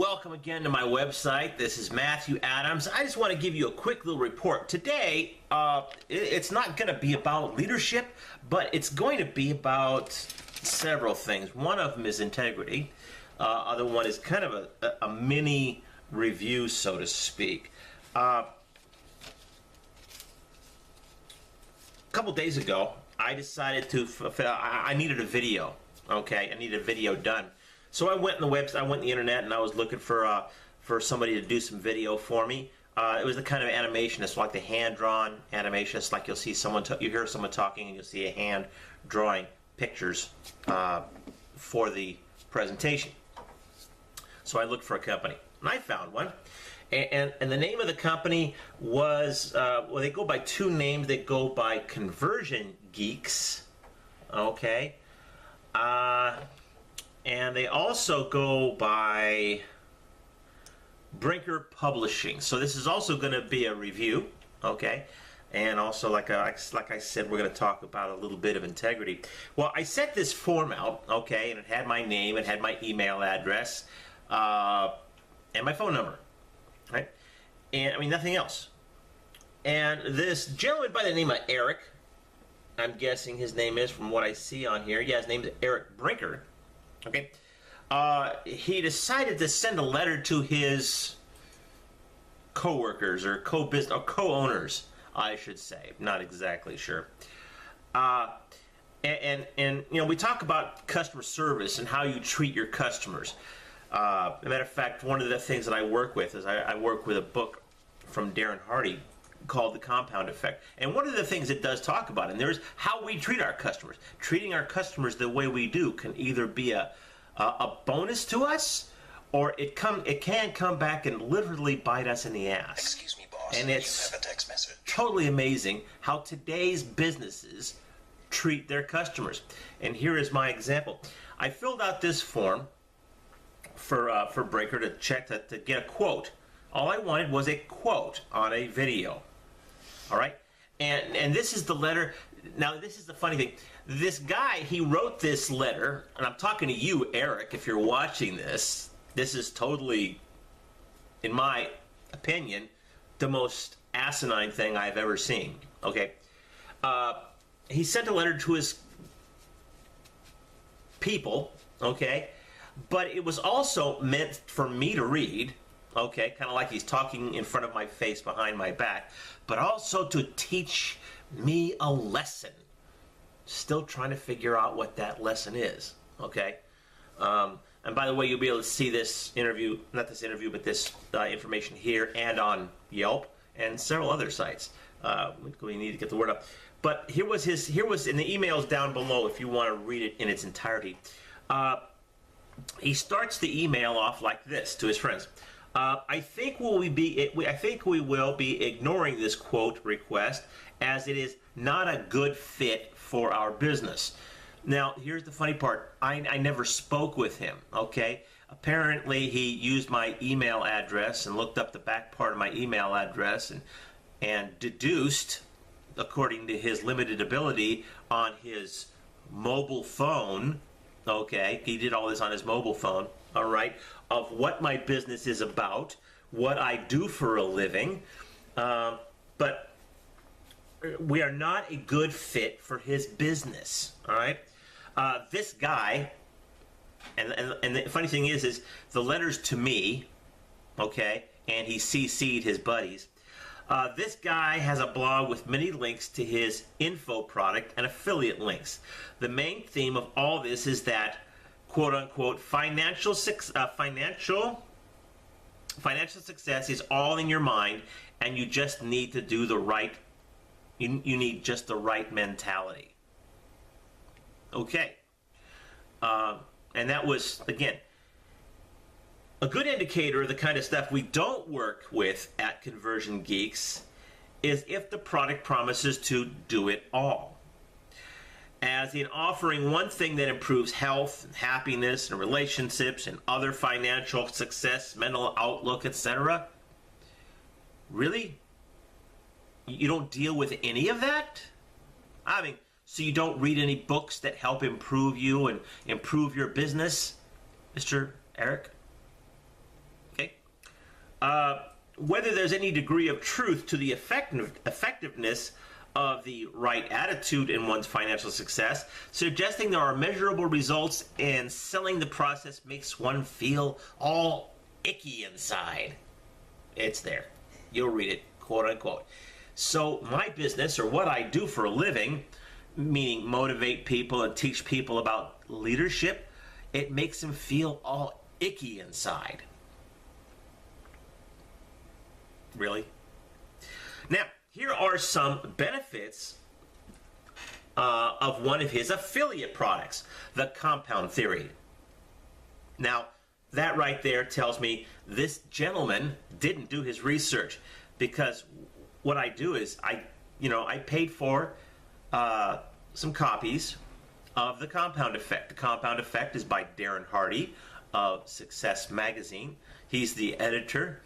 Welcome again to my website. This is Matthew Adams. I just want to give you a quick little report. Today, it's not going to be about leadership, but it's going to be about several things. One of them is integrity. Other one is kind of a mini review, so to speak. A couple days ago, I decided I needed a video. Okay, I needed a video done. So I went on the website, I went on the internet, and I was looking for somebody to do some video for me. It was the kind of animation, it's like the hand-drawn animation. It's like you'll see someone, you hear someone talking, and you'll see a hand drawing pictures for the presentation. So I looked for a company, and I found one. And the name of the company was, well, they go by two names. They go by Conversion Geeks, okay? And they also go by Brinker Publishing. So this is also going to be a review, okay? And also, like I said, we're going to talk about a little bit of integrity. Well, I sent this form out, okay, and it had my name, it had my email address, and my phone number, right? And, I mean, nothing else. And this gentleman by the name of Eric, I'm guessing his name is from what I see on here. Yeah, his name is Eric Brinker. Okay, he decided to send a letter to his co-workers or co-business or co-owners, I should say. Not exactly sure. And you know, we talk about customer service and how you treat your customers. As a matter of fact, one of the things that I work with is I work with a book from Darren Hardy called The Compound Effect. And one of the things it does talk about, and there's how we treat our customers. Treating our customers the way we do can either be a bonus to us, or it can come back and literally bite us in the ass. Excuse me, boss. And it's you have a text message. Totally amazing how today's businesses treat their customers. And here is my example. I filled out this form for Brinker to check to get a quote. All I wanted was a quote on a video. All right, and this is the letter. Now, this is the funny thing. This guy, he wrote this letter, and I'm talking to you, Eric, if you're watching this. This is totally, in my opinion, the most asinine thing I've ever seen. Okay, he sent a letter to his people. Okay, but it was also meant for me to read. Okay, kind of like he's talking in front of my face behind my back, but also to teach me a lesson. Still trying to figure out what that lesson is, okay? And by the way, you'll be able to see this interview, not this interview, but this information here and on Yelp and several other sites. We need to get the word up. But here was in the emails down below if you want to read it in its entirety. He starts the email off like this to his friends. I think we will be ignoring this quote request as it is not a good fit for our business. Now, here's the funny part. I never spoke with him, okay? Apparently, he used my email address and looked up the back part of my email address and deduced, according to his limited ability, on his mobile phone, okay? He did all this on his mobile phone, all right, of what my business is about, what I do for a living, but we are not a good fit for his business, all right? This guy, and the funny thing is the letter's to me, okay, and he CC'd his buddies. This guy has a blog with many links to his info product and affiliate links. The main theme of all this is that quote-unquote financial success is all in your mind, and you just need to do the right. You need just the right mentality. Okay, and that was again a good indicator of the kind of stuff we don't work with at Conversion Geeks is if the product promises to do it all. As in offering one thing that improves health and happiness and relationships and other financial success, mental outlook, etc. Really? You don't deal with any of that? I mean, so you don't read any books that help improve you and improve your business, Mr. Eric? Whether there's any degree of truth to the effectiveness of the right attitude in one's financial success, suggesting there are measurable results and selling the process makes one feel all icky inside. It's there. You'll read it, quote unquote. So my business, or what I do for a living, meaning motivate people and teach people about leadership, it makes them feel all icky inside. Really? Now, here are some benefits of one of his affiliate products, the compound theory. Now, that right there tells me this gentleman didn't do his research, because what I do is I paid for some copies of The Compound Effect. The Compound Effect is by Darren Hardy of Success Magazine. He's the editor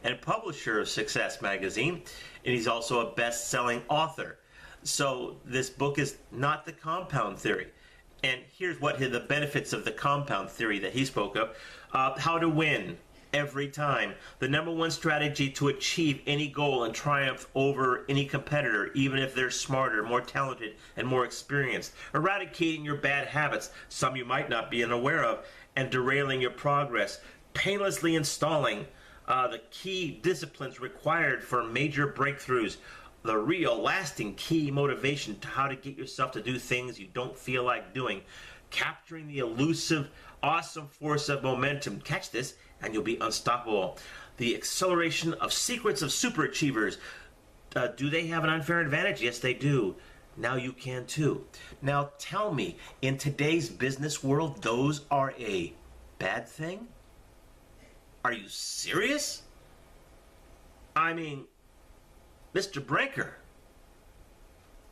and publisher of Success Magazine, and he's also a best-selling author. So this book is not the compound theory. And here's what the benefits of the compound theory that he spoke of. How to win every time. The number one strategy to achieve any goal and triumph over any competitor, even if they're smarter, more talented, and more experienced. Eradicating your bad habits, some you might not be unaware of, and derailing your progress. Painlessly installing the key disciplines required for major breakthroughs. The real, lasting key motivation to how to get yourself to do things you don't feel like doing. Capturing the elusive, awesome force of momentum. Catch this, and you'll be unstoppable. The acceleration of secrets of superachievers. Do they have an unfair advantage? Yes, they do. Now you can too. Now tell me, in today's business world, those are a bad thing? Are you serious? I mean, Mr. Brinker,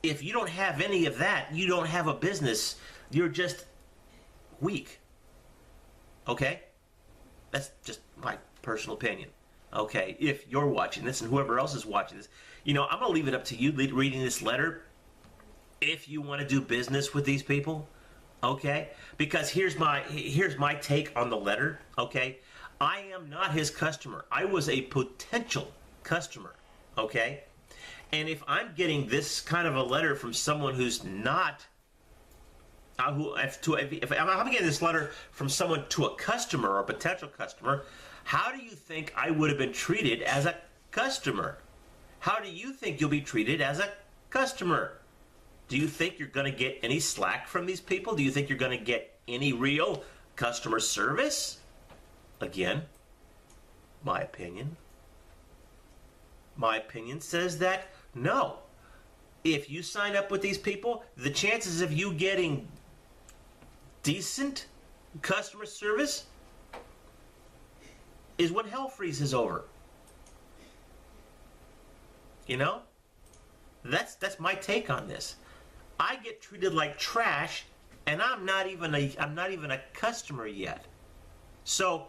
if you don't have any of that, you don't have a business. You're just weak. Okay? That's just my personal opinion. Okay, if you're watching this and whoever else is watching this, I'm going to leave it up to you reading this letter if you want to do business with these people. Okay? Because here's my take on the letter. Okay? I am not his customer. I was a potential customer. Okay? And if I'm getting this kind of a letter from someone who's not, if I'm getting this letter from someone to a customer or a potential customer, how do you think I would have been treated as a customer? How do you think you'll be treated as a customer? Do you think you're going to get any slack from these people? Do you think you're going to get any real customer service? Again, my opinion. My opinion says that no. If you sign up with these people, the chances of you getting decent customer service is when hell freezes over. That's my take on this. I get treated like trash, and I'm not even a customer yet. So,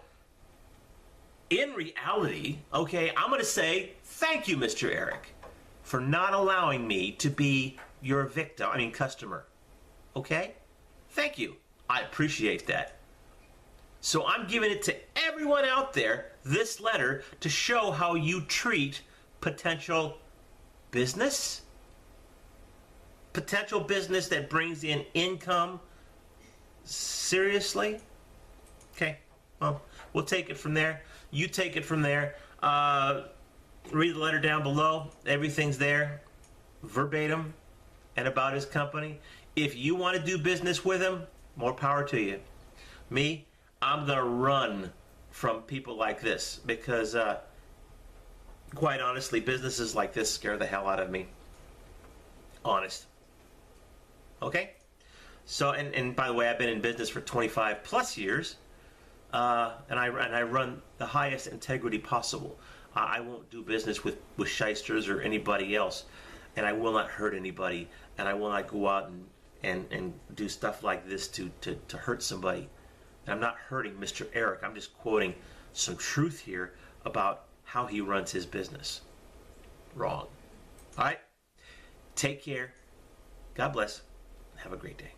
in reality, okay, I'm going to say thank you, Mr. Eric, for not allowing me to be your customer. Okay? Thank you. I appreciate that. So I'm giving it to everyone out there, this letter, to show how you treat potential business that brings in income. Seriously? Okay, well, we'll take it from there. You take it from there. Read the letter down below. Everything's there, verbatim, and about his company. If you want to do business with him, more power to you. Me, I'm going to run from people like this because, quite honestly, businesses like this scare the hell out of me. Honest. Okay? So, and by the way, I've been in business for 25 plus years, and I run the highest integrity possible. I won't do business with shysters or anybody else, and I will not hurt anybody, and I will not go out and do stuff like this to hurt somebody. And I'm not hurting Mr. Eric. I'm just quoting some truth here about how he runs his business. Wrong. All right? Take care. God bless. Have a great day.